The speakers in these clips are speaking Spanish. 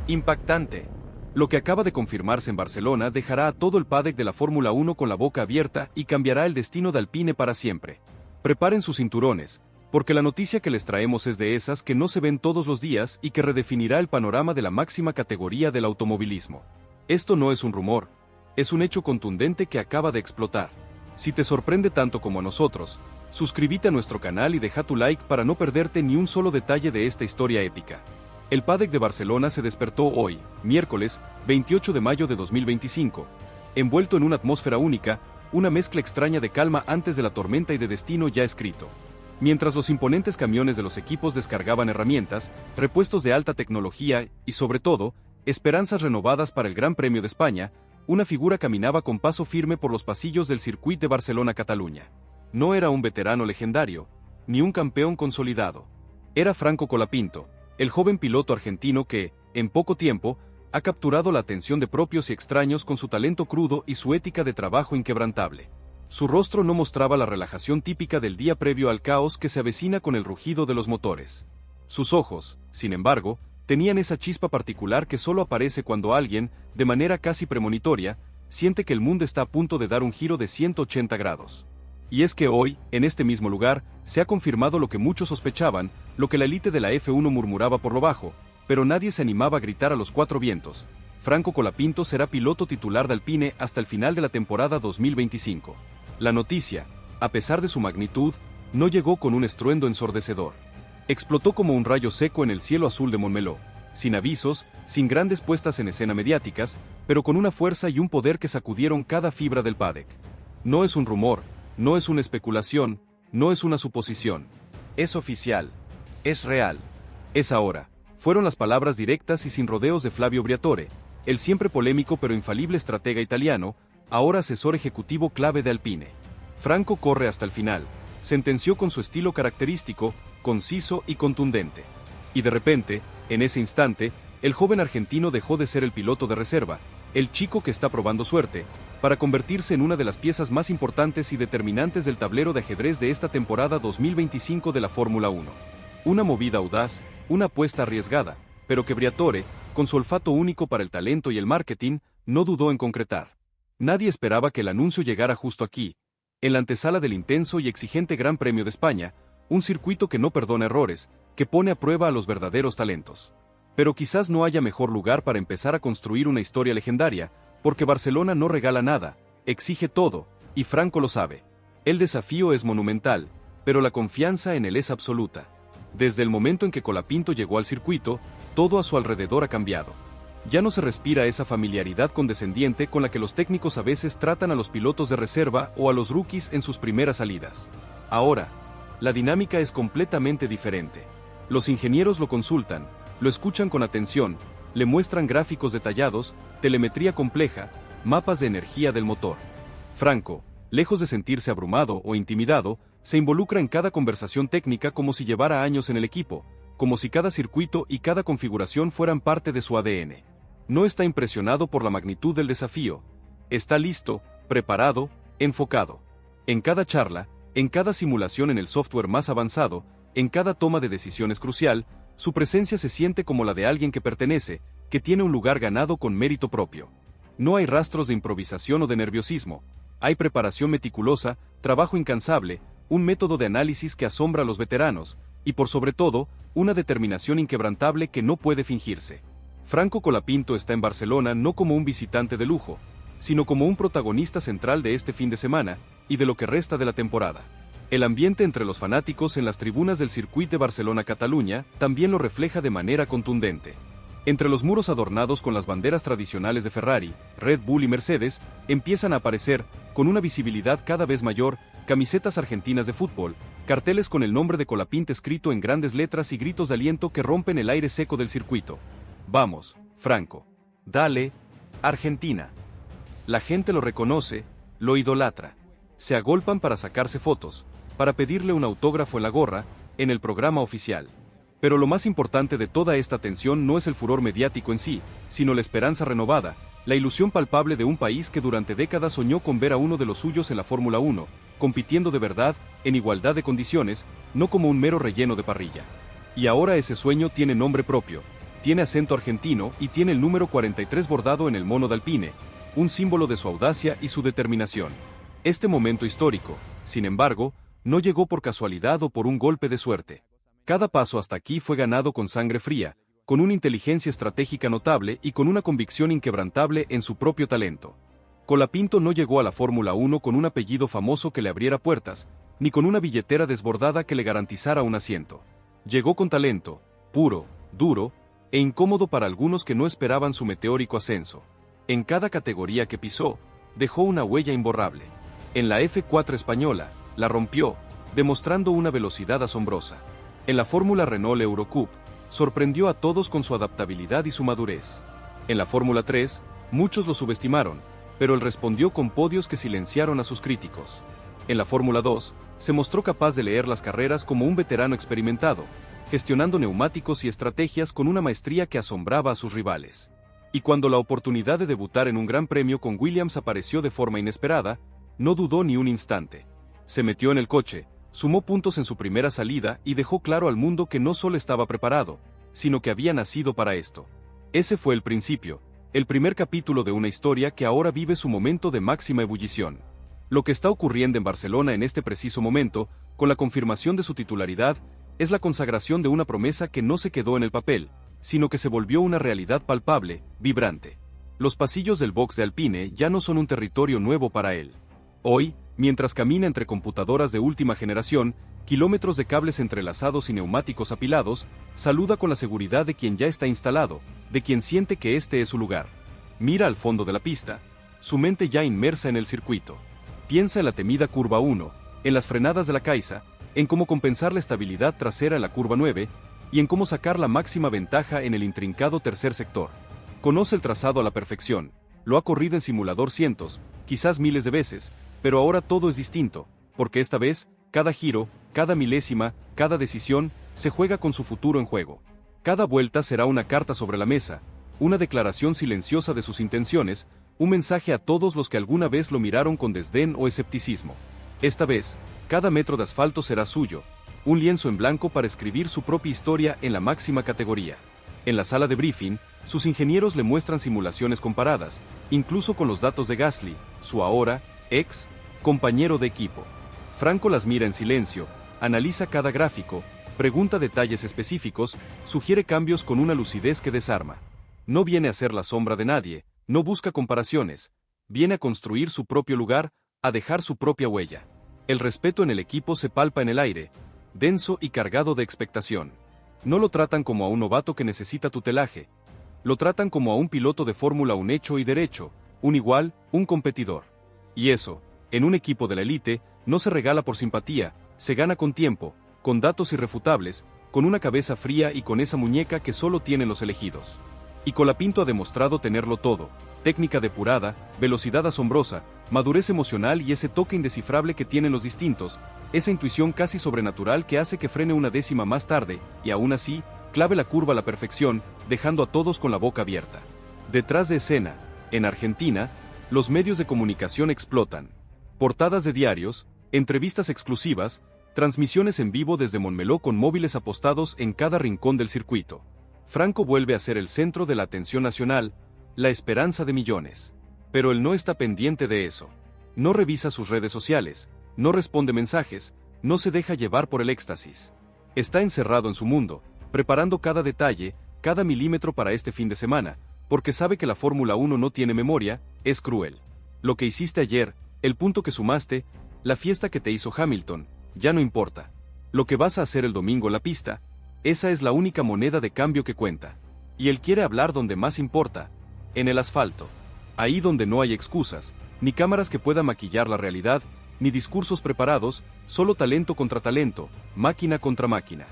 Impactante. Lo que acaba de confirmarse en Barcelona dejará a todo el paddock de la Fórmula 1 con la boca abierta y cambiará el destino de Alpine para siempre. Preparen sus cinturones, porque la noticia que les traemos es de esas que no se ven todos los días y que redefinirá el panorama de la máxima categoría del automovilismo. Esto no es un rumor, es un hecho contundente que acaba de explotar. Si te sorprende tanto como a nosotros, suscríbete a nuestro canal y deja tu like para no perderte ni un solo detalle de esta historia épica. El paddock de Barcelona se despertó hoy, miércoles, 28 de mayo de 2025, envuelto en una atmósfera única, una mezcla extraña de calma antes de la tormenta y de destino ya escrito. Mientras los imponentes camiones de los equipos descargaban herramientas, repuestos de alta tecnología y, sobre todo, esperanzas renovadas para el Gran Premio de España, una figura caminaba con paso firme por los pasillos del Circuit de Barcelona-Cataluña. No era un veterano legendario, ni un campeón consolidado. Era Franco Colapinto, el joven piloto argentino que, en poco tiempo, ha capturado la atención de propios y extraños con su talento crudo y su ética de trabajo inquebrantable. Su rostro no mostraba la relajación típica del día previo al caos que se avecina con el rugido de los motores. Sus ojos, sin embargo, tenían esa chispa particular que solo aparece cuando alguien, de manera casi premonitoria, siente que el mundo está a punto de dar un giro de 180 grados. Y es que hoy, en este mismo lugar, se ha confirmado lo que muchos sospechaban, lo que la élite de la F1 murmuraba por lo bajo, pero nadie se animaba a gritar a los cuatro vientos. Franco Colapinto será piloto titular de Alpine hasta el final de la temporada 2025. La noticia, a pesar de su magnitud, no llegó con un estruendo ensordecedor. Explotó como un rayo seco en el cielo azul de Montmeló, sin avisos, sin grandes puestas en escena mediáticas, pero con una fuerza y un poder que sacudieron cada fibra del paddock. No es un rumor, no es una especulación, no es una suposición. Es oficial. Es real. Es ahora. Fueron las palabras directas y sin rodeos de Flavio Briatore, el siempre polémico pero infalible estratega italiano, ahora asesor ejecutivo clave de Alpine. Franco corre hasta el final, sentenció con su estilo característico, conciso y contundente. Y de repente, en ese instante, el joven argentino dejó de ser el piloto de reserva, el chico que está probando suerte, para convertirse en una de las piezas más importantes y determinantes del tablero de ajedrez de esta temporada 2025 de la Fórmula 1. Una movida audaz, una apuesta arriesgada, pero que Briatore, con su olfato único para el talento y el marketing, no dudó en concretar. Nadie esperaba que el anuncio llegara justo aquí, en la antesala del intenso y exigente Gran Premio de España, un circuito que no perdona errores, que pone a prueba a los verdaderos talentos. Pero quizás no haya mejor lugar para empezar a construir una historia legendaria, porque Barcelona no regala nada, exige todo, y Franco lo sabe. El desafío es monumental, pero la confianza en él es absoluta. Desde el momento en que Colapinto llegó al circuito, todo a su alrededor ha cambiado. Ya no se respira esa familiaridad condescendiente con la que los técnicos a veces tratan a los pilotos de reserva o a los rookies en sus primeras salidas. Ahora, la dinámica es completamente diferente. Los ingenieros lo consultan, lo escuchan con atención, le muestran gráficos detallados, telemetría compleja, mapas de energía del motor. Franco, lejos de sentirse abrumado o intimidado, se involucra en cada conversación técnica como si llevara años en el equipo, como si cada circuito y cada configuración fueran parte de su ADN. No está impresionado por la magnitud del desafío, está listo, preparado, enfocado. En cada charla, en cada simulación en el software más avanzado, en cada toma de decisiones crucial, su presencia se siente como la de alguien que pertenece, que tiene un lugar ganado con mérito propio. No hay rastros de improvisación o de nerviosismo, hay preparación meticulosa, trabajo incansable, un método de análisis que asombra a los veteranos, y por sobre todo, una determinación inquebrantable que no puede fingirse. Franco Colapinto está en Barcelona no como un visitante de lujo, sino como un protagonista central de este fin de semana, y de lo que resta de la temporada. El ambiente entre los fanáticos en las tribunas del Circuit de Barcelona-Cataluña también lo refleja de manera contundente. Entre los muros adornados con las banderas tradicionales de Ferrari, Red Bull y Mercedes, empiezan a aparecer, con una visibilidad cada vez mayor, camisetas argentinas de fútbol, carteles con el nombre de Colapinto escrito en grandes letras y gritos de aliento que rompen el aire seco del circuito. Vamos, Franco. Dale, Argentina. La gente lo reconoce, lo idolatra. Se agolpan para sacarse fotos, para pedirle un autógrafo en la gorra, en el programa oficial. Pero lo más importante de toda esta atención no es el furor mediático en sí, sino la esperanza renovada, la ilusión palpable de un país que durante décadas soñó con ver a uno de los suyos en la Fórmula 1, compitiendo de verdad, en igualdad de condiciones, no como un mero relleno de parrilla. Y ahora ese sueño tiene nombre propio. tiene acento argentino y tiene el número 43 bordado en el mono de Alpine, un símbolo de su audacia y su determinación. Este momento histórico, sin embargo, no llegó por casualidad o por un golpe de suerte. Cada paso hasta aquí fue ganado con sangre fría, con una inteligencia estratégica notable y con una convicción inquebrantable en su propio talento. Colapinto no llegó a la Fórmula 1 con un apellido famoso que le abriera puertas, ni con una billetera desbordada que le garantizara un asiento. Llegó con talento, puro, duro, e incómodo para algunos que no esperaban su meteórico ascenso. En cada categoría que pisó, dejó una huella imborrable. En la F4 española, la rompió, demostrando una velocidad asombrosa. En la Fórmula Renault Eurocup, sorprendió a todos con su adaptabilidad y su madurez. En la Fórmula 3, muchos lo subestimaron, pero él respondió con podios que silenciaron a sus críticos. En la Fórmula 2, se mostró capaz de leer las carreras como un veterano experimentado, gestionando neumáticos y estrategias con una maestría que asombraba a sus rivales. Y cuando la oportunidad de debutar en un gran premio con Williams apareció de forma inesperada, no dudó ni un instante. Se metió en el coche, sumó puntos en su primera salida y dejó claro al mundo que no solo estaba preparado, sino que había nacido para esto. Ese fue el principio, el primer capítulo de una historia que ahora vive su momento de máxima ebullición. Lo que está ocurriendo en Barcelona en este preciso momento, con la confirmación de su titularidad, es la consagración de una promesa que no se quedó en el papel, sino que se volvió una realidad palpable, vibrante. Los pasillos del box de Alpine ya no son un territorio nuevo para él. Hoy, mientras camina entre computadoras de última generación, kilómetros de cables entrelazados y neumáticos apilados, saluda con la seguridad de quien ya está instalado, de quien siente que este es su lugar. Mira al fondo de la pista, su mente ya inmersa en el circuito. Piensa en la temida curva 1, en las frenadas de la Caixa, en cómo compensar la estabilidad trasera en la curva 9, y en cómo sacar la máxima ventaja en el intrincado tercer sector. Conoce el trazado a la perfección, lo ha corrido en simulador cientos, quizás miles de veces, pero ahora todo es distinto, porque esta vez, cada giro, cada milésima, cada decisión, se juega con su futuro en juego. Cada vuelta será una carta sobre la mesa, una declaración silenciosa de sus intenciones, un mensaje a todos los que alguna vez lo miraron con desdén o escepticismo. Esta vez, cada metro de asfalto será suyo, un lienzo en blanco para escribir su propia historia en la máxima categoría. En la sala de briefing, sus ingenieros le muestran simulaciones comparadas, incluso con los datos de Gasly, su ahora, ex, compañero de equipo. Franco las mira en silencio, analiza cada gráfico, pregunta detalles específicos, sugiere cambios con una lucidez que desarma. No viene a ser la sombra de nadie, no busca comparaciones, viene a construir su propio lugar, a dejar su propia huella. El respeto en el equipo se palpa en el aire, denso y cargado de expectación. No lo tratan como a un novato que necesita tutelaje, lo tratan como a un piloto de Fórmula 1 hecho y derecho, un igual, un competidor. Y eso, en un equipo de la élite, no se regala por simpatía, se gana con tiempo, con datos irrefutables, con una cabeza fría y con esa muñeca que solo tienen los elegidos. Y Colapinto ha demostrado tenerlo todo: técnica depurada, velocidad asombrosa, madurez emocional y ese toque indescifrable que tienen los distintos, esa intuición casi sobrenatural que hace que frene una décima más tarde, y aún así, clave la curva a la perfección, dejando a todos con la boca abierta. Detrás de escena, en Argentina, los medios de comunicación explotan. Portadas de diarios, entrevistas exclusivas, transmisiones en vivo desde Montmeló con móviles apostados en cada rincón del circuito. Franco vuelve a ser el centro de la atención nacional, la esperanza de millones. Pero él no está pendiente de eso. No revisa sus redes sociales, no responde mensajes, no se deja llevar por el éxtasis. Está encerrado en su mundo, preparando cada detalle, cada milímetro para este fin de semana, porque sabe que la Fórmula 1 no tiene memoria, es cruel. Lo que hiciste ayer, el punto que sumaste, la fiesta que te hizo Hamilton, ya no importa. Lo que vas a hacer el domingo en la pista, esa es la única moneda de cambio que cuenta. Y él quiere hablar donde más importa, en el asfalto. Ahí donde no hay excusas, ni cámaras que puedan maquillar la realidad, ni discursos preparados, solo talento contra talento, máquina contra máquina.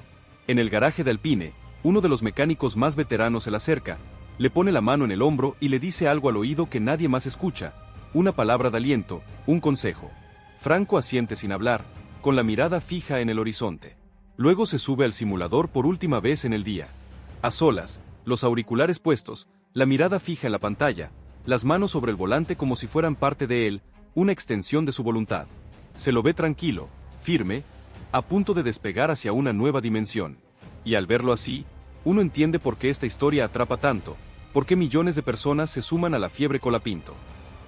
En el garaje de Alpine, uno de los mecánicos más veteranos se le acerca, le pone la mano en el hombro y le dice algo al oído que nadie más escucha, una palabra de aliento, un consejo. Franco asiente sin hablar, con la mirada fija en el horizonte. Luego se sube al simulador por última vez en el día. A solas, los auriculares puestos, la mirada fija en la pantalla, las manos sobre el volante como si fueran parte de él, una extensión de su voluntad. Se lo ve tranquilo, firme, a punto de despegar hacia una nueva dimensión. Y al verlo así, Uno entiende por qué esta historia atrapa tanto, por qué millones de personas se suman a la fiebre Colapinto.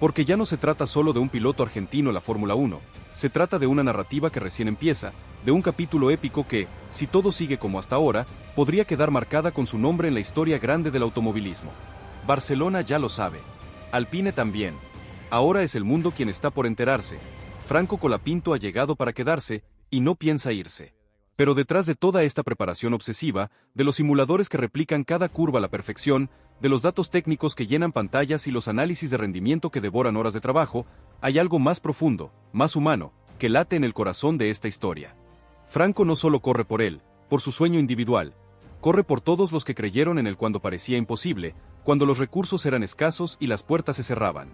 Porque ya no se trata solo de un piloto argentino en la Fórmula 1, se trata de una narrativa que recién empieza, de un capítulo épico que, si todo sigue como hasta ahora, podría quedar marcada con su nombre en la historia grande del automovilismo. Barcelona ya lo sabe. Alpine también. Ahora es el mundo quien está por enterarse. Franco Colapinto ha llegado para quedarse, y no piensa irse. Pero detrás de toda esta preparación obsesiva, de los simuladores que replican cada curva a la perfección, de los datos técnicos que llenan pantallas y los análisis de rendimiento que devoran horas de trabajo, hay algo más profundo, más humano, que late en el corazón de esta historia. Franco no solo corre por él, por su sueño individual, corre por todos los que creyeron en él cuando parecía imposible, cuando los recursos eran escasos y las puertas se cerraban.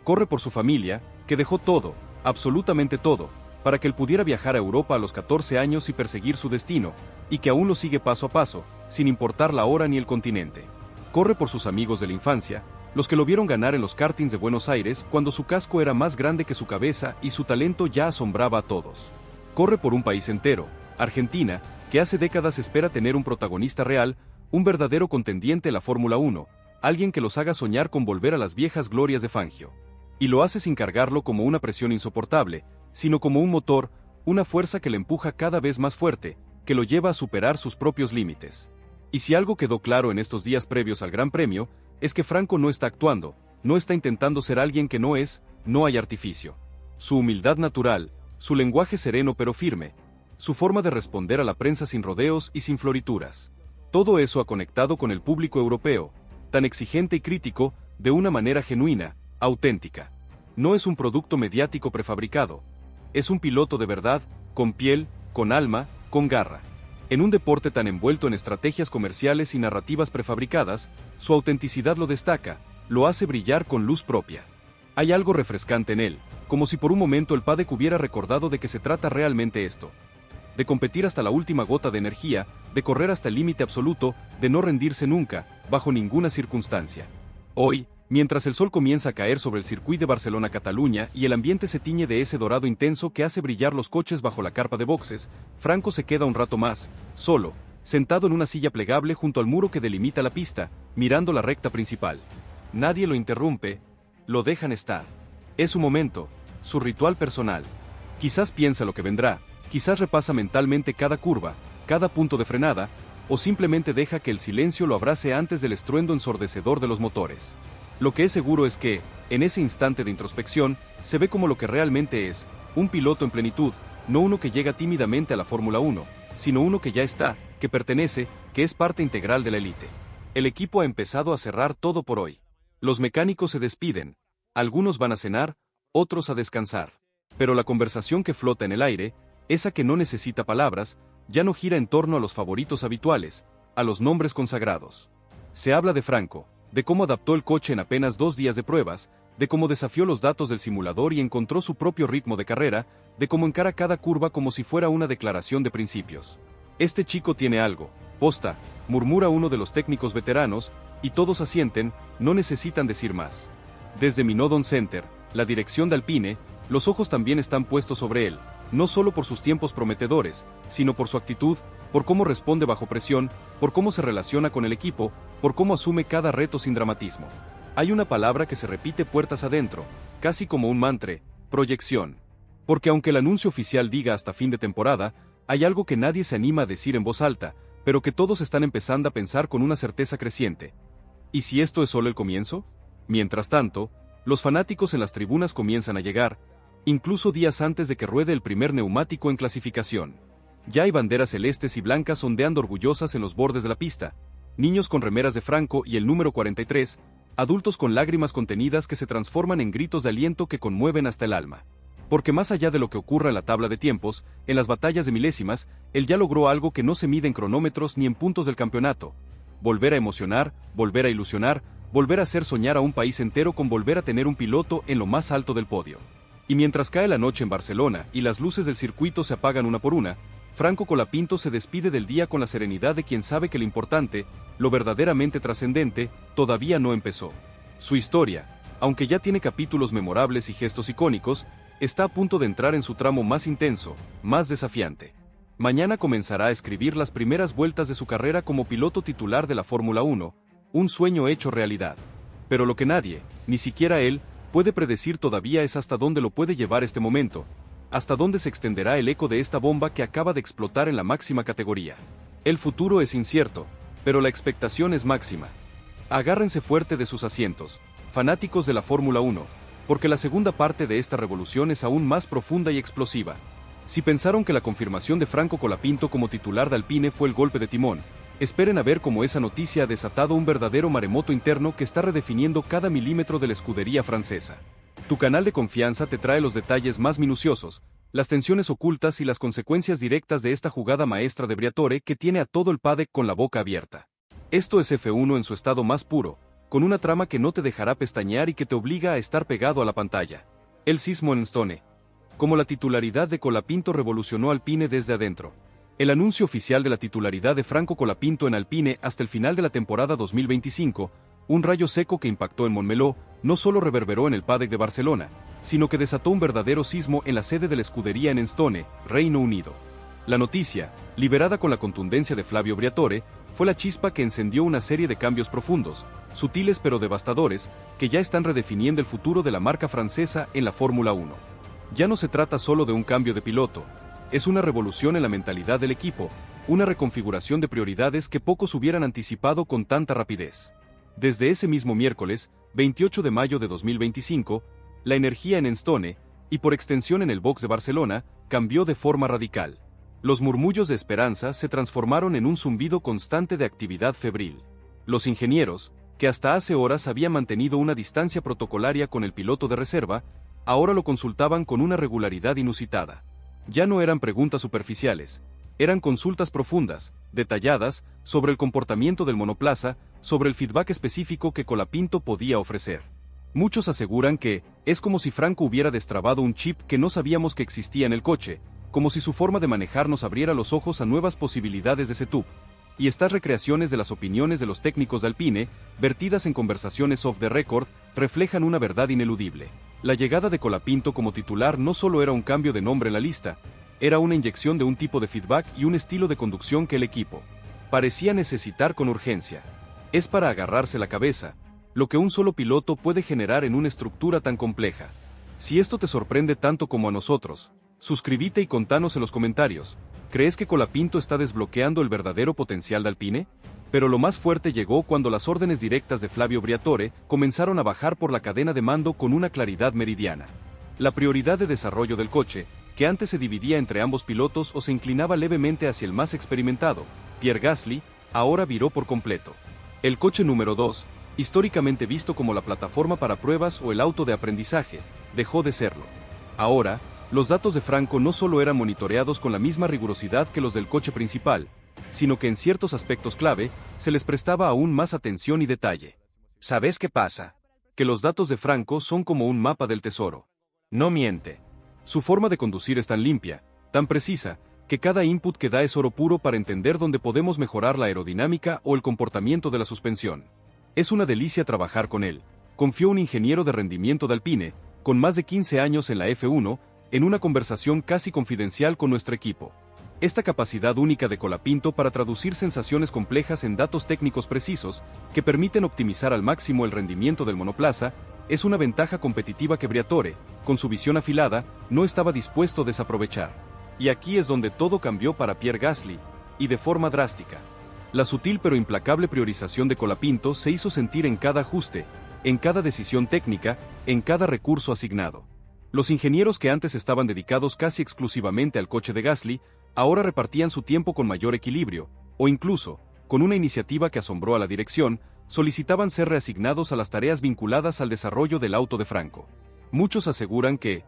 Corre por su familia, que dejó todo, absolutamente todo, para que él pudiera viajar a Europa a los 14 años y perseguir su destino, y que aún lo sigue paso a paso, sin importar la hora ni el continente. Corre por sus amigos de la infancia, los que lo vieron ganar en los kartings de Buenos Aires cuando su casco era más grande que su cabeza y su talento ya asombraba a todos. Corre por un país entero, Argentina, que hace décadas espera tener un protagonista real, un verdadero contendiente en la Fórmula 1, alguien que los haga soñar con volver a las viejas glorias de Fangio. Y lo hace sin cargarlo como una presión insoportable, sino como un motor, una fuerza que le empuja cada vez más fuerte, que lo lleva a superar sus propios límites. Y si algo quedó claro en estos días previos al Gran Premio, es que Franco no está actuando, no está intentando ser alguien que no es, no hay artificio. Su humildad natural, su lenguaje sereno pero firme, su forma de responder a la prensa sin rodeos y sin florituras. Todo eso ha conectado con el público europeo, tan exigente y crítico, de una manera genuina, auténtica. No es un producto mediático prefabricado. Es un piloto de verdad, con piel, con alma, con garra. En un deporte tan envuelto en estrategias comerciales y narrativas prefabricadas, su autenticidad lo destaca, lo hace brillar con luz propia. Hay algo refrescante en él, como si por un momento el padre hubiera recordado de que se trata realmente esto. De competir hasta la última gota de energía, de correr hasta el límite absoluto, de no rendirse nunca, bajo ninguna circunstancia. Hoy, mientras el sol comienza a caer sobre el circuito de Barcelona-Cataluña y el ambiente se tiñe de ese dorado intenso que hace brillar los coches bajo la carpa de boxes, Franco se queda un rato más, solo, sentado en una silla plegable junto al muro que delimita la pista, mirando la recta principal. Nadie lo interrumpe, lo dejan estar. Es su momento, su ritual personal. Quizás piensa lo que vendrá, quizás repasa mentalmente cada curva, cada punto de frenada, o simplemente deja que el silencio lo abrace antes del estruendo ensordecedor de los motores. Lo que es seguro es que, en ese instante de introspección, se ve como lo que realmente es, un piloto en plenitud, no uno que llega tímidamente a la Fórmula 1, sino uno que ya está, que pertenece, que es parte integral de la élite. El equipo ha empezado a cerrar todo por hoy. Los mecánicos se despiden, algunos van a cenar, otros a descansar. Pero la conversación que flota en el aire, esa que no necesita palabras, ya no gira en torno a los favoritos habituales, a los nombres consagrados. Se habla de Franco, de cómo adaptó el coche en apenas 2 días de pruebas, de cómo desafió los datos del simulador y encontró su propio ritmo de carrera, de cómo encara cada curva como si fuera una declaración de principios. Este chico tiene algo, posta, murmura uno de los técnicos veteranos, y todos asienten, no necesitan decir más. Desde Minodon Center, la dirección de Alpine, los ojos también están puestos sobre él, no solo por sus tiempos prometedores, sino por su actitud, por cómo responde bajo presión, por cómo se relaciona con el equipo, por cómo asume cada reto sin dramatismo. Hay una palabra que se repite puertas adentro, casi como un mantra: proyección. Porque aunque el anuncio oficial diga hasta fin de temporada, hay algo que nadie se anima a decir en voz alta, pero que todos están empezando a pensar con una certeza creciente. ¿Y si esto es solo el comienzo? Mientras tanto, los fanáticos en las tribunas comienzan a llegar, incluso días antes de que ruede el primer neumático en clasificación. Ya hay banderas celestes y blancas ondeando orgullosas en los bordes de la pista, niños con remeras de Franco y el número 43, adultos con lágrimas contenidas que se transforman en gritos de aliento que conmueven hasta el alma. Porque más allá de lo que ocurra en la tabla de tiempos, en las batallas de milésimas, él ya logró algo que no se mide en cronómetros ni en puntos del campeonato: volver a emocionar, volver a ilusionar, volver a hacer soñar a un país entero con volver a tener un piloto en lo más alto del podio. Y mientras cae la noche en Barcelona y las luces del circuito se apagan una por una, Franco Colapinto se despide del día con la serenidad de quien sabe que lo importante, lo verdaderamente trascendente, todavía no empezó. Su historia, aunque ya tiene capítulos memorables y gestos icónicos, está a punto de entrar en su tramo más intenso, más desafiante. Mañana comenzará a escribir las primeras vueltas de su carrera como piloto titular de la Fórmula 1, un sueño hecho realidad. Pero lo que nadie, ni siquiera él, puede predecir todavía es hasta dónde lo puede llevar este momento, hasta dónde se extenderá el eco de esta bomba que acaba de explotar en la máxima categoría. El futuro es incierto, pero la expectación es máxima. Agárrense fuerte de sus asientos, fanáticos de la Fórmula 1, porque la segunda parte de esta revolución es aún más profunda y explosiva. Si pensaron que la confirmación de Franco Colapinto como titular de Alpine fue el golpe de timón, esperen a ver cómo esa noticia ha desatado un verdadero maremoto interno que está redefiniendo cada milímetro de la escudería francesa. Tu canal de confianza te trae los detalles más minuciosos, las tensiones ocultas y las consecuencias directas de esta jugada maestra de Briatore que tiene a todo el paddock con la boca abierta. Esto es F1 en su estado más puro, con una trama que no te dejará pestañear y que te obliga a estar pegado a la pantalla. El sismo en Stone. Como la titularidad de Colapinto revolucionó Alpine desde adentro. El anuncio oficial de la titularidad de Franco Colapinto en Alpine hasta el final de la temporada 2025, un rayo seco que impactó en Montmeló, no solo reverberó en el paddock de Barcelona, sino que desató un verdadero sismo en la sede de la escudería en Enstone, Reino Unido. La noticia, liberada con la contundencia de Flavio Briatore, fue la chispa que encendió una serie de cambios profundos, sutiles pero devastadores, que ya están redefiniendo el futuro de la marca francesa en la Fórmula 1. Ya no se trata solo de un cambio de piloto, es una revolución en la mentalidad del equipo, una reconfiguración de prioridades que pocos hubieran anticipado con tanta rapidez. Desde ese mismo miércoles, 28 de mayo de 2025, la energía en Enstone, y por extensión en el box de Barcelona, cambió de forma radical. Los murmullos de esperanza se transformaron en un zumbido constante de actividad febril. Los ingenieros, que hasta hace horas habían mantenido una distancia protocolaria con el piloto de reserva, ahora lo consultaban con una regularidad inusitada. Ya no eran preguntas superficiales, eran consultas profundas, detalladas, sobre el comportamiento del monoplaza, sobre el feedback específico que Colapinto podía ofrecer. Muchos aseguran que es como si Franco hubiera destrabado un chip que no sabíamos que existía en el coche, como si su forma de manejar nos abriera los ojos a nuevas posibilidades de setup. Y estas recreaciones de las opiniones de los técnicos de Alpine, vertidas en conversaciones off the record, reflejan una verdad ineludible. La llegada de Colapinto como titular no solo era un cambio de nombre en la lista, era una inyección de un tipo de feedback y un estilo de conducción que el equipo parecía necesitar con urgencia. Es para agarrarse la cabeza, lo que un solo piloto puede generar en una estructura tan compleja. Si esto te sorprende tanto como a nosotros, suscríbete y contanos en los comentarios. ¿Crees que Colapinto está desbloqueando el verdadero potencial de Alpine? Pero lo más fuerte llegó cuando las órdenes directas de Flavio Briatore comenzaron a bajar por la cadena de mando con una claridad meridiana. La prioridad de desarrollo del coche, que antes se dividía entre ambos pilotos o se inclinaba levemente hacia el más experimentado, Pierre Gasly, ahora viró por completo. El coche número 2, históricamente visto como la plataforma para pruebas o el auto de aprendizaje, dejó de serlo. Ahora, los datos de Franco no solo eran monitoreados con la misma rigurosidad que los del coche principal, sino que en ciertos aspectos clave, se les prestaba aún más atención y detalle. ¿Sabes qué pasa? Que los datos de Franco son como un mapa del tesoro. No miente. Su forma de conducir es tan limpia, tan precisa, que cada input que da es oro puro para entender dónde podemos mejorar la aerodinámica o el comportamiento de la suspensión. Es una delicia trabajar con él, confió un ingeniero de rendimiento de Alpine, con más de 15 años en la F1, en una conversación casi confidencial con nuestro equipo. Esta capacidad única de Colapinto para traducir sensaciones complejas en datos técnicos precisos, que permiten optimizar al máximo el rendimiento del monoplaza, es una ventaja competitiva que Briatore, con su visión afilada, no estaba dispuesto a desaprovechar. Y aquí es donde todo cambió para Pierre Gasly, y de forma drástica. La sutil pero implacable priorización de Colapinto se hizo sentir en cada ajuste, en cada decisión técnica, en cada recurso asignado. Los ingenieros que antes estaban dedicados casi exclusivamente al coche de Gasly, ahora repartían su tiempo con mayor equilibrio, o incluso, con una iniciativa que asombró a la dirección, solicitaban ser reasignados a las tareas vinculadas al desarrollo del auto de Franco. Muchos aseguran que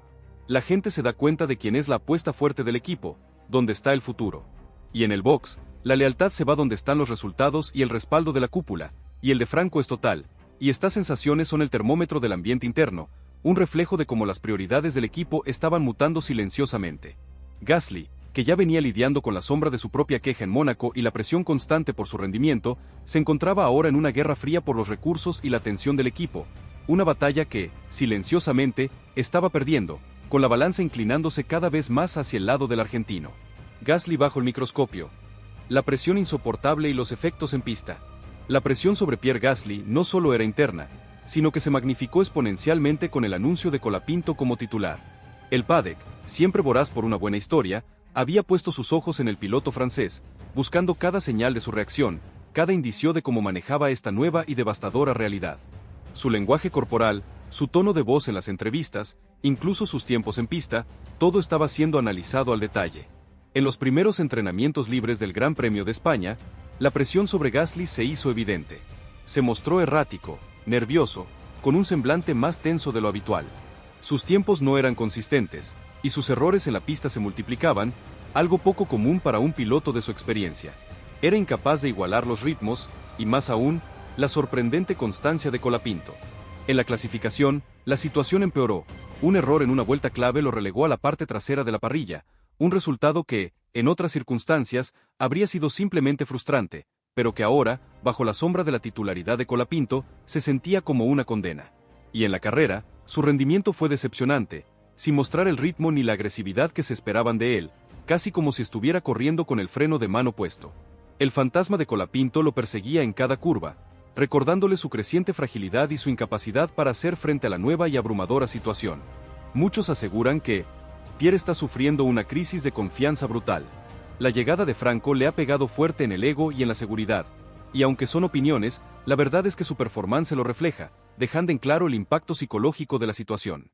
la gente se da cuenta de quién es la apuesta fuerte del equipo, donde está el futuro. Y en el box, la lealtad se va donde están los resultados y el respaldo de la cúpula, y el de Franco es total, y estas sensaciones son el termómetro del ambiente interno, un reflejo de cómo las prioridades del equipo estaban mutando silenciosamente. Gasly, que ya venía lidiando con la sombra de su propia queja en Mónaco y la presión constante por su rendimiento, se encontraba ahora en una guerra fría por los recursos y la atención del equipo, una batalla que, silenciosamente, estaba perdiendo, con la balanza inclinándose cada vez más hacia el lado del argentino. Gasly bajo el microscopio. La presión insoportable y los efectos en pista. La presión sobre Pierre Gasly no solo era interna, sino que se magnificó exponencialmente con el anuncio de Colapinto como titular. El paddock, siempre voraz por una buena historia, había puesto sus ojos en el piloto francés, buscando cada señal de su reacción, cada indicio de cómo manejaba esta nueva y devastadora realidad. Su lenguaje corporal, su tono de voz en las entrevistas, incluso sus tiempos en pista, todo estaba siendo analizado al detalle. En los primeros entrenamientos libres del Gran Premio de España, la presión sobre Gasly se hizo evidente. Se mostró errático, nervioso, con un semblante más tenso de lo habitual. Sus tiempos no eran consistentes, y sus errores en la pista se multiplicaban, algo poco común para un piloto de su experiencia. Era incapaz de igualar los ritmos, y más aún, la sorprendente constancia de Colapinto. En la clasificación, la situación empeoró. Un error en una vuelta clave lo relegó a la parte trasera de la parrilla, un resultado que, en otras circunstancias, habría sido simplemente frustrante, pero que ahora, bajo la sombra de la titularidad de Colapinto, se sentía como una condena. Y en la carrera, su rendimiento fue decepcionante, sin mostrar el ritmo ni la agresividad que se esperaban de él, casi como si estuviera corriendo con el freno de mano puesto. El fantasma de Colapinto lo perseguía en cada curva, recordándole su creciente fragilidad y su incapacidad para hacer frente a la nueva y abrumadora situación. Muchos aseguran que Pierre está sufriendo una crisis de confianza brutal. La llegada de Franco le ha pegado fuerte en el ego y en la seguridad, y aunque son opiniones, la verdad es que su performance lo refleja, dejando en claro el impacto psicológico de la situación.